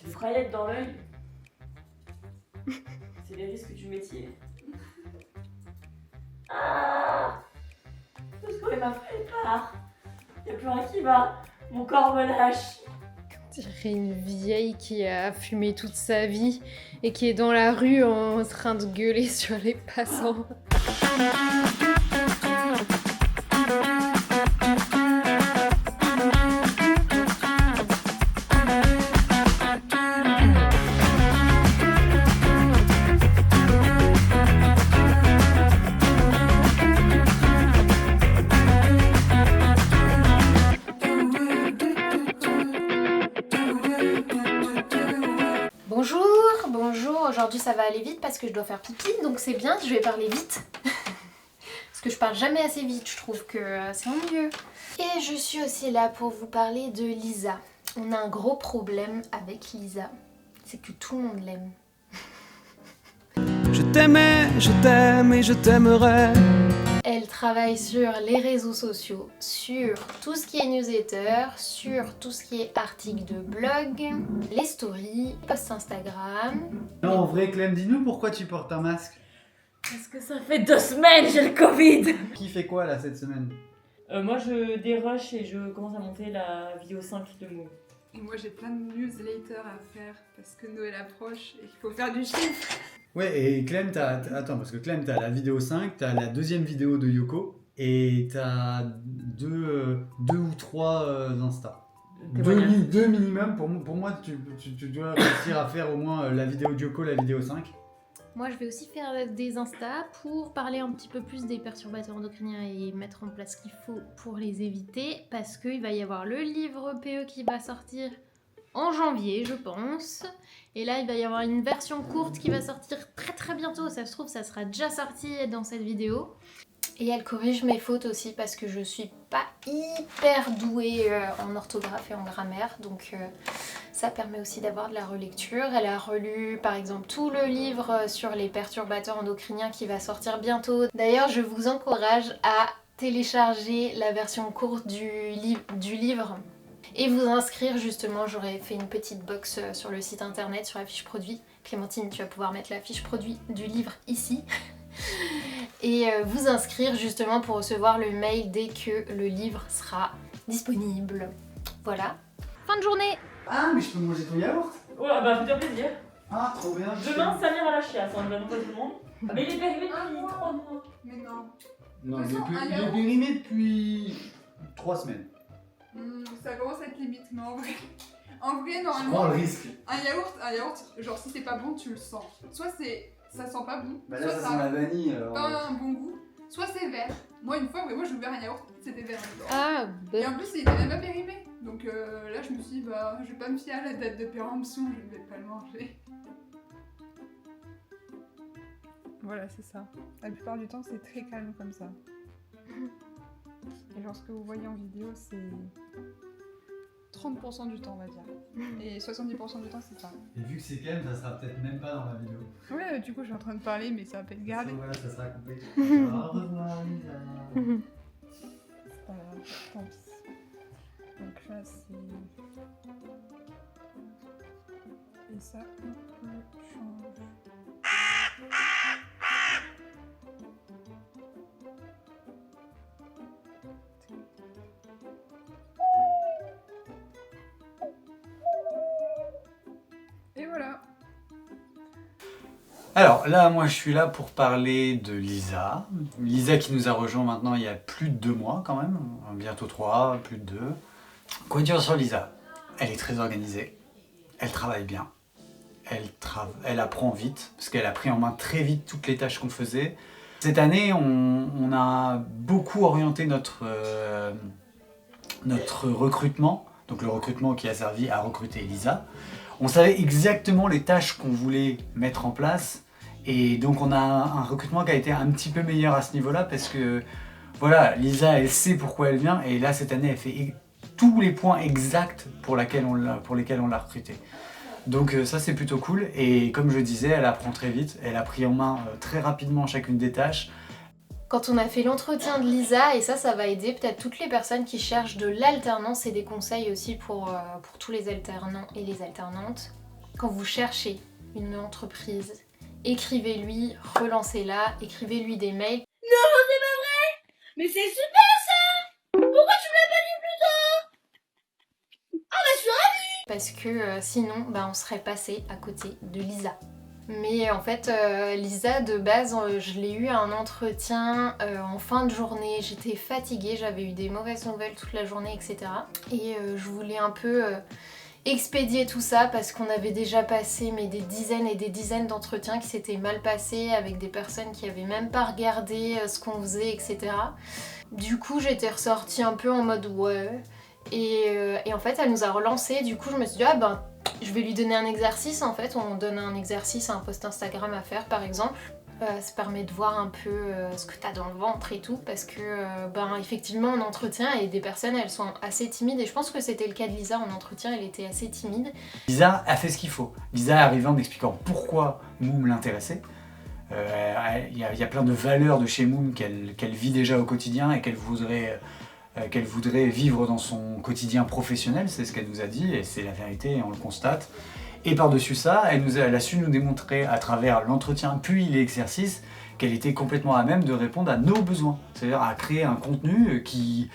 J'ai des paillettes dans l'œil. C'est les risques du métier. Ah, le secours, il m'a fait part. Y'a plus rien qui va. Mon corps me lâche. On dirait une vieille qui a fumé toute sa vie et qui est dans la rue en train de gueuler sur les passants. Bonjour, bonjour, aujourd'hui ça va aller vite parce que je dois faire pipi, donc c'est bien, je vais parler vite. Parce que je parle jamais assez vite, je trouve que c'est ennuyeux. Et je suis aussi là pour vous parler de Lisa. On a un gros problème avec Lisa, c'est que tout le monde l'aime. Je t'aimais, je t'aime et je t'aimerai. Elle travaille sur les réseaux sociaux, sur tout ce qui est newsletter, sur tout ce qui est articles de blog, les stories, posts Instagram. Non, en vrai, Clem, dis-nous pourquoi tu portes un masque. Parce que ça fait 2 semaines, j'ai le Covid. Qui fait quoi là cette semaine? Moi, je dérush et je commence à monter la vidéo 5 de Move. Et moi j'ai plein de newsletters à faire parce que Noël approche et qu'il faut faire du chiffre. Ouais, et Clem, attends, parce que Clem, t'as la vidéo 5, t'as la deuxième vidéo de Yoko, et t'as deux ou trois Insta. Deux minimum, pour moi, tu dois réussir à faire au moins la vidéo de Yoko, la vidéo 5. Moi, je vais aussi faire des Insta pour parler un petit peu plus des perturbateurs endocriniens et mettre en place ce qu'il faut pour les éviter, parce qu'il va y avoir le livre PE qui va sortir en janvier, je pense. Et là, il va y avoir une version courte qui va sortir très très bientôt. Ça se trouve, ça sera déjà sorti dans cette vidéo. Et elle corrige mes fautes aussi parce que je suis pas hyper douée en orthographe et en grammaire. Donc ça permet aussi d'avoir de la relecture. Elle a relu par exemple tout le livre sur les perturbateurs endocriniens qui va sortir bientôt. D'ailleurs, je vous encourage à télécharger la version courte du livre et vous inscrire justement. J'aurais fait une petite box sur le site internet, sur la fiche produit. Clémentine, tu vas pouvoir mettre la fiche produit du livre ici. Et vous inscrire justement pour recevoir le mail dès que le livre sera disponible. Voilà. Fin de journée. Ah, mais je peux manger ton yaourt? Ouais, bah fais-toi plaisir. Ah, trop bien. Demain, Samir a la chiasse, on ne va pas tout le monde. Mais il est périmé Ah, depuis moi. 3 mois. Mais non. Non, De toute façon, un il est yaourt. périmé depuis 3 semaines. Ça commence à être limite, mais en vrai, Prends normalement, le risque. un yaourt, genre si c'est pas bon, tu le sens. Soit ça sent pas bon, Bah soit là, ça sent la vanille, alors. pas un bon goût, soit c'est vert. Moi une fois, j'ai ouvert un yaourt, c'était vert dedans. Ah, Et en plus, il était même pas périmé. Donc là, je me suis dit, bah, je vais pas me fier à la date de péremption, je vais pas le manger. Voilà, c'est ça. La plupart du temps, c'est très calme comme ça. Et genre, ce que vous voyez en vidéo, c'est 30% du temps, on va dire. Et 70% du temps, c'est ça. Et vu que c'est Clem, ça sera peut-être même pas dans la vidéo. Ouais, du coup, je suis en train de parler, mais ça va pas être gardé. Voilà, ça sera coupé. Au revoir, Lisa. C'est pas grave, tant pis. Donc là, c'est... Et ça, on le change. Et voilà. Alors là, moi je suis là pour parler de Lisa. Lisa qui nous a rejoint maintenant il y a plus de 2 mois quand même, bientôt 3, plus de 2. Quoi dire sur Lisa? Elle est très organisée, elle travaille bien, elle apprend vite, parce qu'elle a pris en main très vite toutes les tâches qu'on faisait. Cette année, on a beaucoup orienté notre recrutement, donc le recrutement qui a servi à recruter Lisa. On savait exactement les tâches qu'on voulait mettre en place et donc on a un recrutement qui a été un petit peu meilleur à ce niveau-là parce que voilà, Lisa elle sait pourquoi elle vient et là cette année elle fait tous les points exacts pour lesquels on l'a recrutée. Donc ça c'est plutôt cool et comme je disais, elle apprend très vite, elle a pris en main très rapidement chacune des tâches. Quand on a fait l'entretien de Lisa, et ça va aider peut-être toutes les personnes qui cherchent de l'alternance et des conseils aussi pour tous les alternants et les alternantes. quand vous cherchez une entreprise, écrivez-lui, relancez-la, écrivez-lui des mails. Mais c'est super ça! Pourquoi tu me l'as pas dit plus tôt? Ah bah je suis ravie! Parce que sinon, on serait passé à côté de Lisa. Mais en fait, Lisa, de base, je l'ai eu à un entretien en fin de journée. J'étais fatiguée, j'avais eu des mauvaises nouvelles toute la journée, etc. Et je voulais un peu expédier tout ça parce qu'on avait déjà passé des dizaines et des dizaines d'entretiens qui s'étaient mal passés avec des personnes qui avaient même pas regardé ce qu'on faisait, etc. Du coup, j'étais ressortie un peu en mode ouais. Et en fait, elle nous a relancé. Du coup, je me suis dit, je vais lui donner un exercice. En fait, on donne un exercice à un post Instagram à faire, par exemple. Ça permet de voir un peu ce que t'as dans le ventre et tout, parce que effectivement en entretien, et des personnes elles sont assez timides, et je pense que c'était le cas de Lisa en entretien, elle était assez timide. Lisa a fait ce qu'il faut. Lisa est arrivée en expliquant pourquoi Moom l'intéressait. Il y a plein de valeurs de chez Moom qu'elle vit déjà au quotidien et qu'elle voudrait vivre dans son quotidien professionnel, c'est ce qu'elle nous a dit, et c'est la vérité, et on le constate. Et par-dessus ça, elle a su nous démontrer à travers l'entretien puis l'exercice qu'elle était complètement à même de répondre à nos besoins. C'est-à-dire à créer un contenu qui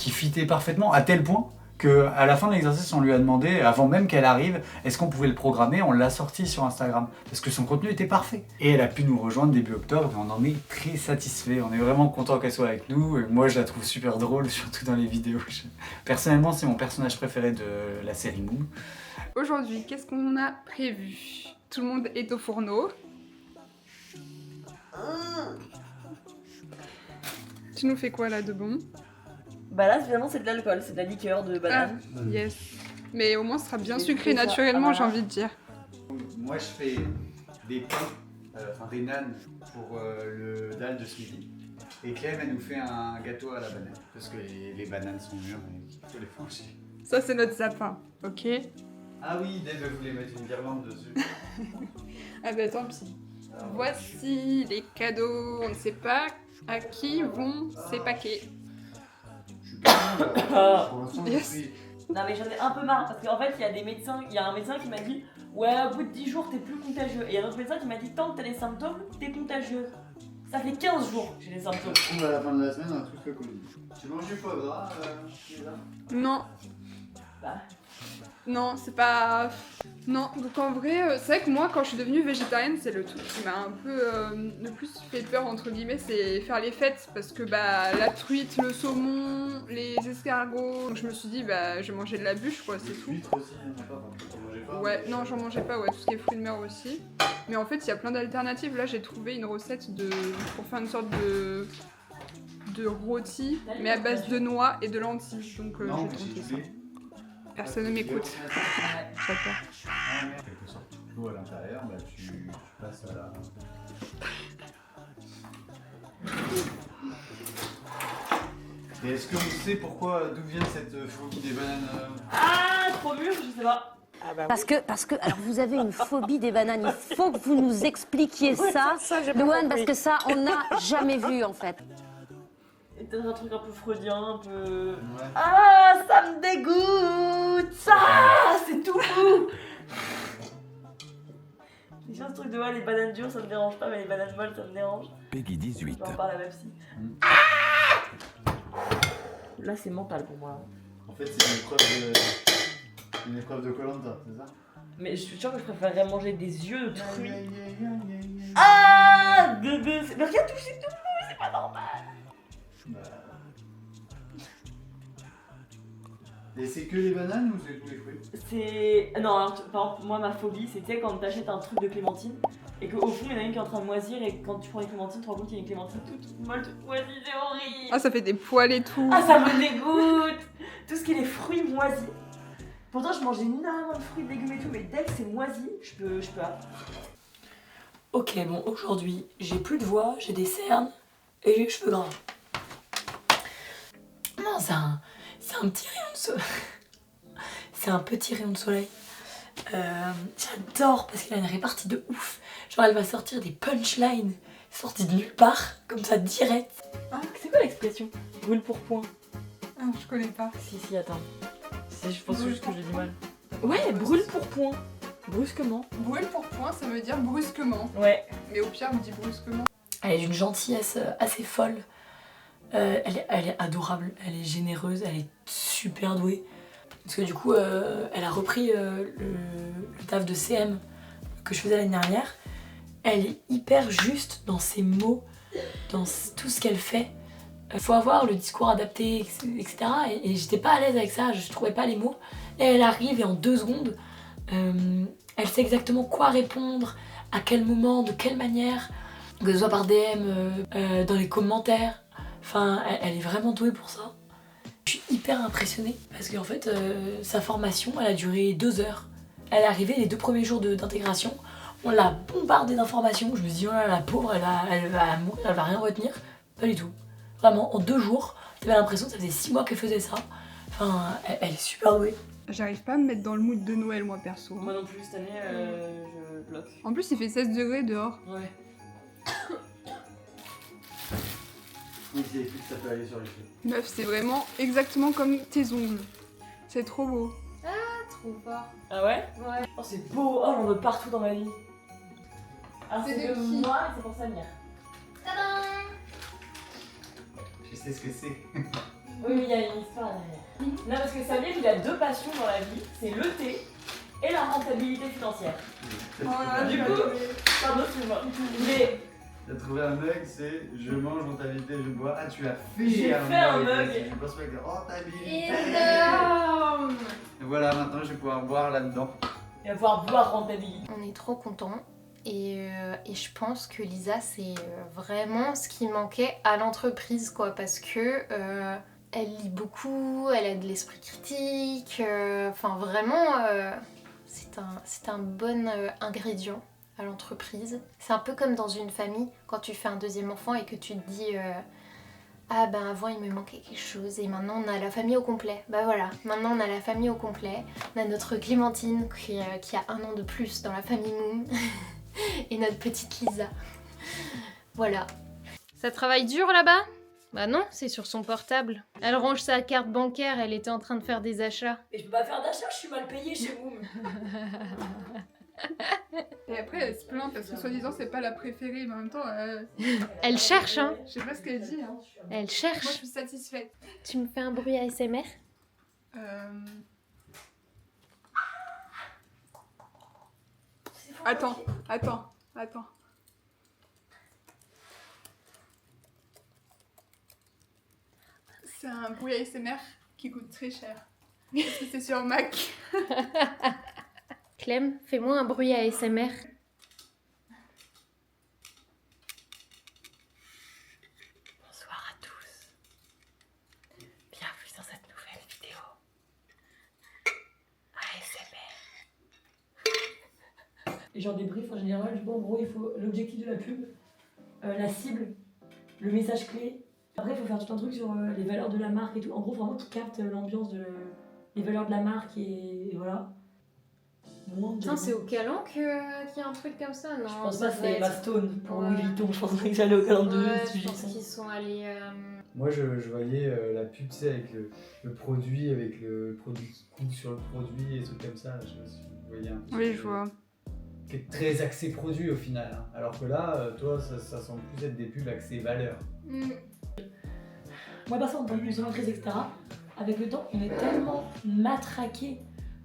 fitait parfaitement, à tel point qu'à la fin de l'exercice, on lui a demandé, avant même qu'elle arrive, est-ce qu'on pouvait le programmer. On l'a sorti sur Instagram, parce que son contenu était parfait. Et elle a pu nous rejoindre début octobre, et on en est très satisfait. On est vraiment content qu'elle soit avec nous, et moi je la trouve super drôle, surtout dans les vidéos. Personnellement, c'est mon personnage préféré de la série Moom. Aujourd'hui, qu'est-ce qu'on a prévu? Tout le monde est au fourneau. Tu nous fais quoi là de bon? Bah là, finalement, c'est de l'alcool, c'est de la liqueur de banane. Ah, yes. Mais au moins, ce sera bien J'ai sucré fait ça. naturellement, Ah. j'ai envie de dire. Moi je fais des pains, des nanes pour le dalle de ce midi. Et Clem, elle nous fait un gâteau à la banane, parce que les bananes sont mûres et il faut les franchir. Ça, c'est notre sapin, ok? Ah oui, Dave voulait mettre une guirlande dessus. Ah bah tant pis. Voici les cadeaux. On ne sait pas à qui vont ces paquets. Je suis pas pour l'instant, Yes. je suis... Non mais j'en ai un peu marre, parce qu'en fait, il y a un médecin qui m'a dit ouais, au bout de 10 jours, t'es plus contagieux. Et il y a un autre médecin qui m'a dit tant que t'as des symptômes, t'es contagieux. Ça fait 15 jours que j'ai des symptômes. On va à la fin de la semaine un truc le Covid. Tu manges du foie gras, Lisa? Non. Bah. Non, c'est pas... Non, donc en vrai, c'est vrai que moi, quand je suis devenue végétarienne, c'est le truc qui m'a un peu le plus fait peur, entre guillemets, c'est faire les fêtes. Parce que la truite, le saumon, les escargots... Donc je me suis dit, je vais manger de la bûche, quoi, c'est tout. Huîtres aussi, il y en a pas, t'en mangeais pas? Ouais, non, j'en mangeais pas, ouais, tout ce qui est fruits de mer aussi. Mais en fait, il y a plein d'alternatives. Là, j'ai trouvé une recette pour faire une sorte de rôti, mais à base de noix et de lentilles. Donc Non, j'ai mais tenté si ça. tu fais... Personne ne m'écoute. J'adore. Quelque sorte de l'eau à l'intérieur, tu passes à la... Et est-ce qu'on sait d'où vient cette phobie des bananes? Ah, trop mûr, je sais pas. Parce que, alors vous avez une phobie des bananes, il faut que vous nous expliquiez ça, Louane, parce que ça, on n'a jamais vu en fait. Et peut-être un truc un peu freudien, un peu... Ouais. Ah, ça me dégoûte. Ah, c'est tout fou. Déjà, ce truc de les bananes dures, ça me dérange pas, mais les bananes molles, ça me dérange. Peggy 18. J'en parle à ma psy. Là, c'est mental pour moi. En fait, c'est une épreuve de Koh-Lanta, c'est ça? Mais je suis sûre que je préférerais manger des yeux de truie. Ah, mais regarde tout, c'est tout fou, c'est pas normal. Bah... Et c'est que les bananes ou c'est tous les fruits? C'est... Non, alors, par exemple, moi, ma phobie, c'était quand t'achètes un truc de clémentine et qu'au fond, il y en a une qui est en train de moisir et quand tu prends une clémentine, tu te rends compte qu'il y a une clémentine toute molle, toute moisie, c'est horrible. Ah, ça fait des poils et tout. Ah, ça me dégoûte. Tout ce qui est les fruits moisis. Pourtant, je mange énormément de fruits, de légumes et tout, mais dès que c'est moisi, je peux pas. Ok, bon, aujourd'hui, j'ai plus de voix, j'ai des cernes et j'ai les cheveux gras. Non, c'est un petit rayon de soleil. C'est un petit rayon de soleil. J'adore parce qu'il a une répartie de ouf. Genre, elle va sortir des punchlines sorties de nulle part, comme ça, direct. Ah, c'est quoi l'expression? Brûle pour point. Ah, je connais pas. Si, attends. Je pense juste que j'ai du mal. Ouais, brûle pour point. Brusquement. Brûle pour point, ça veut dire brusquement. Ouais. Mais au pire, on dit brusquement. Elle est d'une gentillesse assez folle. Elle est adorable, elle est généreuse, elle est super douée. Parce que du coup, elle a repris le taf de CM que je faisais l'année dernière. Elle est hyper juste dans ses mots, dans tout ce qu'elle fait. Il faut avoir le discours adapté, etc. Et j'étais pas à l'aise avec ça, je trouvais pas les mots. Et elle arrive et en 2 secondes, elle sait exactement quoi répondre, à quel moment, de quelle manière, que ce soit par DM, dans les commentaires. Enfin, elle est vraiment douée pour ça. Je suis hyper impressionnée parce qu'en fait, sa formation, elle a duré 2 heures. Elle est arrivée les 2 premiers jours d'intégration. On l'a bombardée d'informations. Je me suis dit, oh là, la pauvre, elle va mourir, elle va rien retenir. Pas du tout. Vraiment, en 2 jours, j'avais l'impression que ça faisait 6 mois qu'elle faisait ça. Enfin, elle est super douée. J'arrive pas à me mettre dans le mood de Noël, moi, perso. Moi non plus, cette année, je bloque. En plus, il fait 16 degrés dehors. Ouais. Oui, c'est les ça peut aller sur les cheveux. Meuf, c'est vraiment exactement comme tes ongles. C'est trop beau. Trop fort. Ah ouais? Ouais. Oh, c'est beau. Oh, j'en veux partout dans ma vie. Alors, C'est c'est de de qui moi et c'est pour Samir. Tadam! Je sais ce que c'est. Oui, mais il y a une histoire derrière. Non, parce que Samir, il a 2 passions dans la vie, c'est le thé et la rentabilité financière. Du coup, pardon, excuse-moi. Mais T'as trouvé un mug, c'est je mange, rentabilité, je bois. Ah, tu as fait J'ai fait un mug. Je pense pas que rentabilité. Énorme! Et voilà, maintenant je vais pouvoir boire là-dedans. il va pouvoir boire rentabilité. On est trop contents. Et je pense que Lisa, c'est vraiment ce qui manquait à l'entreprise, quoi. Parce que elle lit beaucoup, elle a de l'esprit critique. Enfin, vraiment, c'est un bon ingrédient à l'entreprise. C'est un peu comme dans une famille, quand tu fais un 2e enfant et que tu te dis ah ben avant il me manquait quelque chose et maintenant on a la famille au complet. Bah voilà, maintenant on a la famille au complet. On a notre Clémentine qui a 1 an de plus dans la famille Moon et notre petite Lisa. Voilà. Ça travaille dur là-bas? Bah non, c'est sur son portable. Elle range sa carte bancaire, elle était en train de faire des achats. Mais je peux pas faire d'achat, je suis mal payée chez vous. Et après, elle se plaint parce que soi-disant, c'est pas la préférée, mais en même temps, Elle cherche, hein. je sais pas ce qu'elle dit. Hein. Elle Moi, cherche. je suis satisfaite. Tu me fais un bruit ASMR? Attends. C'est un bruit ASMR qui coûte très cher. Parce que c'est sur Mac. Clem, fais-moi un bruit ASMR. Bonsoir à tous. Bienvenue dans cette nouvelle vidéo. ASMR. Et genre des briefs en général, en gros il faut l'objectif de la pub, la cible, le message clé. Après il faut faire tout un truc sur les valeurs de la marque et tout. En gros vraiment qui capte l'ambiance les valeurs de la marque et voilà. Putain, c'est au Calan qu'il y a un truc comme ça, non? Je pense pas que c'est ma Stone pour Ouais. Louis Vuitton, je pense pas que j'allais au Calan de Ouais, ce je pense sujet. qu'ils sont allés... Moi, je voyais la pub, tu sais, avec le produit, avec le produit qui coule sur le produit et tout comme ça. Je voyais un petit Oui, peu- je vois. Qui est très axé produit au final. Hein. Alors que là, toi, ça semble plus être des pubs axées valeur. Moi, personne en tant que consommatrice, etc., avec le temps, on est tellement matraqué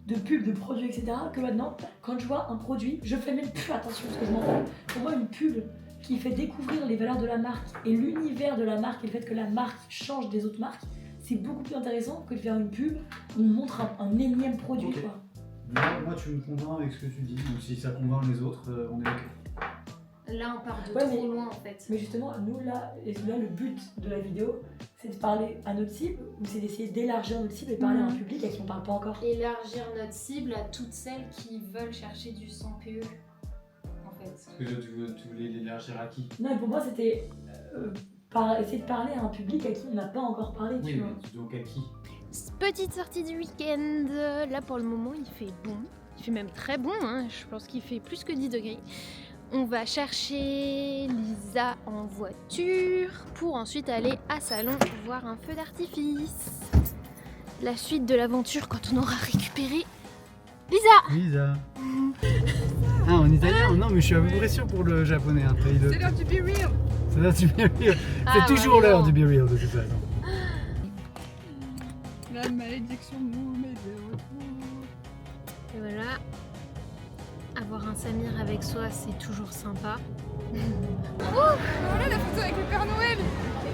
de pubs, de produits, etc., que maintenant, quand je vois un produit, je fais même plus attention à ce que je m'en fous. Pour moi, une pub qui fait découvrir les valeurs de la marque et l'univers de la marque et le fait que la marque change des autres marques, c'est beaucoup plus intéressant que de faire une pub où on montre un énième produit. Ok. Quoi. Moi, tu me convaincs avec ce que tu dis. Donc, si ça convainc les autres, on est OK. Là, on part de Ouais, trop mais- loin, en fait. Mais justement, nous, là, le but de la vidéo, c'est de parler à notre cible ou c'est d'essayer d'élargir notre cible et parler à un public à qui on parle pas encore. Élargir notre cible à toutes celles qui veulent chercher du 100 PE, en fait. Parce que tu voulais l'élargir à qui? Non, mais pour moi, c'était essayer de parler à un public à qui on n'a pas encore parlé, tu Oui, vois. mais donc à qui? Petite sortie du week-end. Là, pour le moment, il fait bon. Il fait même très bon, hein. Je pense qu'il fait plus que 10 degrés. On va chercher Lisa en voiture pour ensuite aller à Salon voir un feu d'artifice. La suite de l'aventure quand on aura récupéré Lisa. Lisa. Ah, en italien? Non, mais je suis à peu près sûr pour le japonais. Après, C'est l'heure du Be Real. C'est l'heure du Be Real. Ah, C'est toujours ouais, l'heure non. du Be Real de toute façon. La malédiction de Moum est de retour. Et voilà. Avoir un Samir avec soi, c'est toujours sympa. Voilà la photo avec le Père Noël.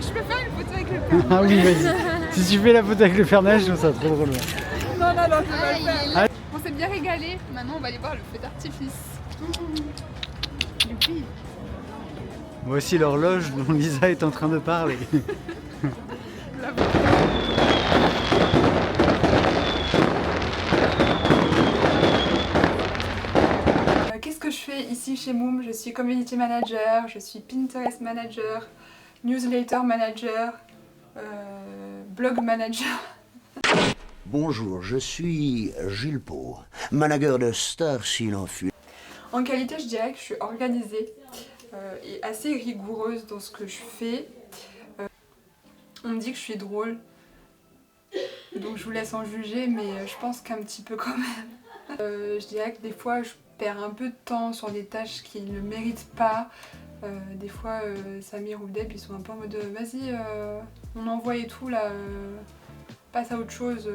Je peux faire une photo avec le Père Noël. Ah oui, vas-y. Si tu fais la photo avec le Père Noël, je trouve ça trop drôle. Non, je peux pas le faire. On s'est bien régalé. Maintenant, on va aller voir le feu d'artifice. Youpi. Moi aussi l'horloge dont Lisa est en train de parler. Qu'est-ce que je fais ici chez Moum? Je suis community manager, je suis Pinterest manager, newsletter manager, blog manager. Bonjour, je suis Gilles Pau, manager de Star s'il en fut. En qualité, je dirais que je suis organisée et assez rigoureuse dans ce que je fais. On me dit que je suis drôle, donc je vous laisse en juger, mais je pense qu'un petit peu quand même. Je dirais que des fois, je perds un peu de temps sur des tâches qui ne méritent pas. Des fois, Samir ou Deb, ils sont un peu en mode vas-y, on envoie et tout là, passe à autre chose,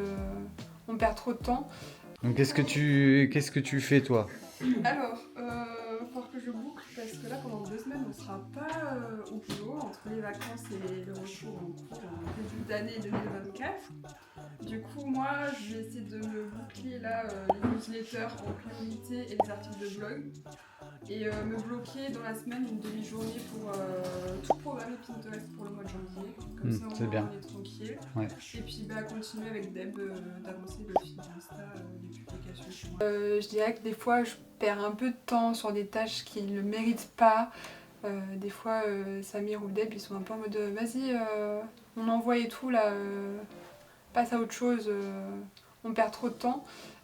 on perd trop de temps. Donc qu'est-ce que tu fais toi? Alors, il va falloir que je boucle parce que là pendant 2 semaines on sera pas au boulot entre les vacances et le retour en début d'année 2024. Du coup moi je vais essayer de me boucler là les newsletters en priorité et les articles de blog et me bloquer dans la semaine une demi-journée pour tout programmer Pinterest pour le mois de janvier. Comme ça c'est on bien. est tranquille. Ouais. Et puis continuer avec Deb d'avancer le fil d'Insta des publications. Je dirais que des fois je perds un peu de temps sur des tâches qui ne méritent pas. Des fois Samir ou Deb ils sont un peu en mode vas-y on envoie et tout là, passe à autre chose, on perd trop de temps.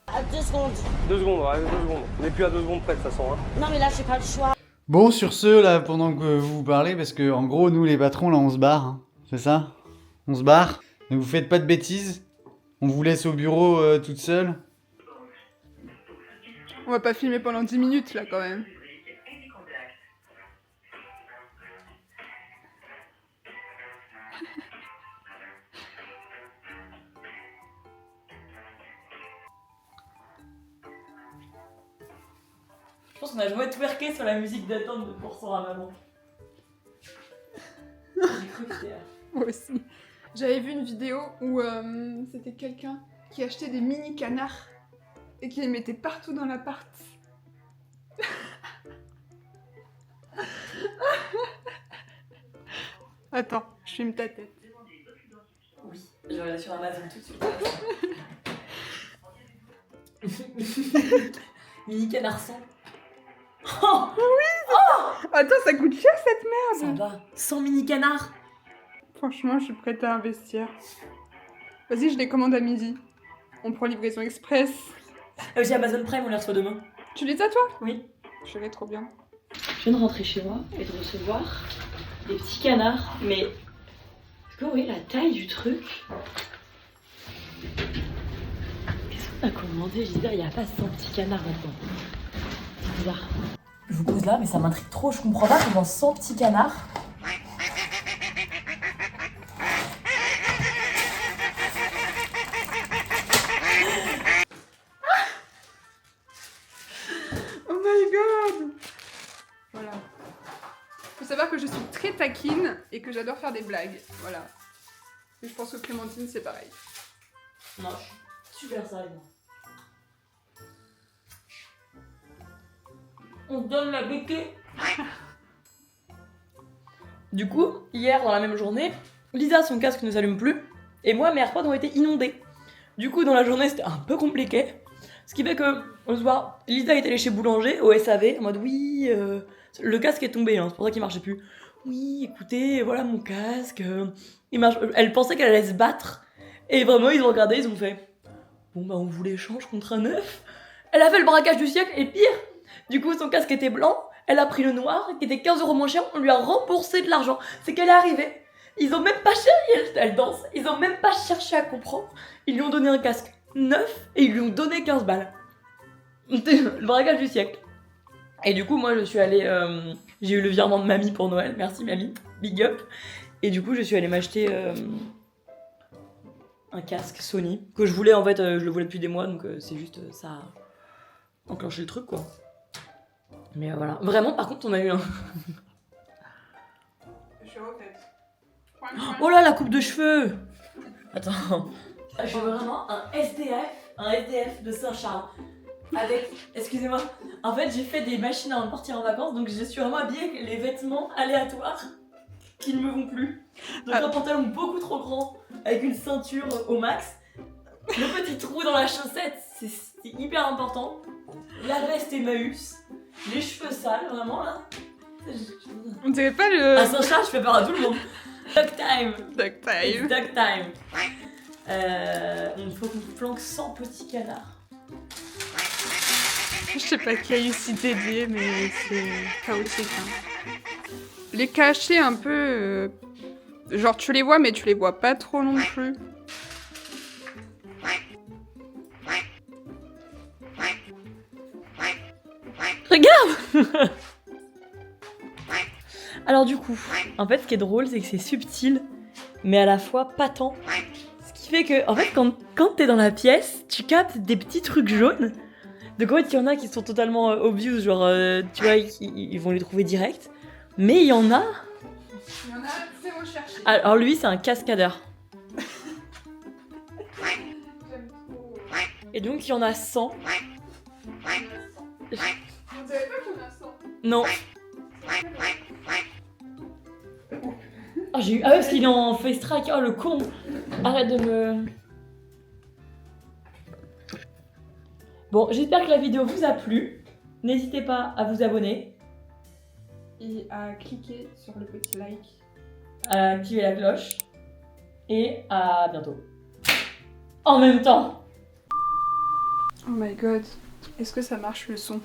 À 2 secondes. 2 secondes, ouais, 2 secondes. On n'est plus à 2 secondes près de toute façon. Hein. Non mais là j'ai pas le choix. Bon, sur ce, là, pendant que vous parlez, parce que en gros, nous les patrons, là, on se barre. Hein. C'est ça? On se barre. Ne vous faites pas de bêtises. On vous laisse au bureau toute seule. On va pas filmer pendant 10 minutes là quand même. Je pense qu'on a jamais twerké sur la musique d'attente de Pourcent à maman. J'ai cru que c'était... Moi aussi. J'avais vu une vidéo où c'était quelqu'un qui achetait des mini canards et qui les mettait partout dans l'appart. Attends, je filme ta tête. Oui, je vais aller sur Amazon tout de suite. Mini canarson. Oh Attends, ça coûte cher cette ça merde. va, 100 mini canards. Franchement, je suis prête à investir. Vas-y, je les commande à midi. On prend livraison express. Et aussi Amazon Prime, on les reçoit demain. Tu les as toi? Oui. Je serais trop bien. Je viens de rentrer chez moi et de recevoir des petits canards, mais est-ce que vous voyez la taille du truc? Qu'est-ce qu'on a commandé? J'espère qu'il n'y a pas 100 petits canards là-dedans. C'est bizarre. Je vous pose là, mais ça m'intrigue trop, je comprends pas comment 100 petits canards. Oh my god! Voilà. Faut savoir que je suis très taquine et que j'adore faire des blagues. Voilà. Et je pense que Clémentine, c'est pareil. Non, je suis super sérieuse. On donne la béquille. Du coup, hier dans la même journée, Lisa son casque ne s'allume plus et moi mes AirPods ont été inondés. Du coup dans la journée c'était un peu compliqué. Ce qui fait que le soir, Lisa est allée chez Boulanger au SAV en mode oui, le casque est tombé, hein, c'est pour ça qu'il marchait plus. Oui, écoutez, voilà mon casque. Il marche. Elle pensait qu'elle allait se battre et vraiment ils ont regardé, ils ont fait bon bah on vous l'échange contre un neuf. Elle a fait le braquage du siècle et pire. Du coup, son casque était blanc, elle a pris le noir, qui était 15 € moins cher, on lui a remboursé de l'argent. C'est qu'elle est arrivée, ils ont même pas cherché, elle danse, ils ont même pas cherché à comprendre. Ils lui ont donné un casque neuf et ils lui ont donné 15 balles. C'était le braquage du siècle. Et du coup, moi, je suis allée... j'ai eu le virement de mamie pour Noël. Merci, mamie. Big up. Et du coup, je suis allée m'acheter un casque Sony. Que je voulais, en fait, je le voulais depuis des mois. Donc, c'est juste ça a enclenché le truc, quoi. Mais voilà. Vraiment, par contre, on a eu un... Je suis refaite. Oh là, la coupe de cheveux. Attends. Je suis vraiment un SDF de Saint-Charles. Avec, excusez-moi, en fait j'ai fait des machines avant de partir en vacances, donc je suis vraiment habillée avec les vêtements aléatoires qui ne me vont plus. Donc un pantalon beaucoup trop grand, avec une ceinture au max, le petit trou dans la chaussette, c'est hyper important, la veste Emmaüs, les cheveux sales, vraiment là. On dirait pas le... À Saint-Charles, je fais peur à tout le monde. Duck time. Duck time. It's duck time. Il faut qu'on flanque 100 petits canards. Je sais pas qui a eu cette idée, mais c'est chaotique. Hein. Les cacher un peu... genre tu les vois, mais tu les vois pas trop non plus. Regarde. Alors du coup, en fait ce qui est drôle c'est que c'est subtil, mais à la fois pas tant. Ce qui fait que, en fait quand t'es dans la pièce, tu captes des petits trucs jaunes. Donc en fait il y en a qui sont totalement obvious, genre tu vois, ils vont les trouver direct. Mais il y en a... Il y en a, c'est recherché. Alors lui c'est un cascadeur. J'aime trop. Et donc il y en a 100. On dirait pas qu'il y en a 100. Non. Oh, j'ai eu... Ah ouais, parce qu'il est en face track. Oh, le con. Arrête de me... Bon, j'espère que la vidéo vous a plu. N'hésitez pas à vous abonner. Et à cliquer sur le petit like. À activer la cloche. Et à bientôt. En même temps. Oh my god. Est-ce que ça marche le son?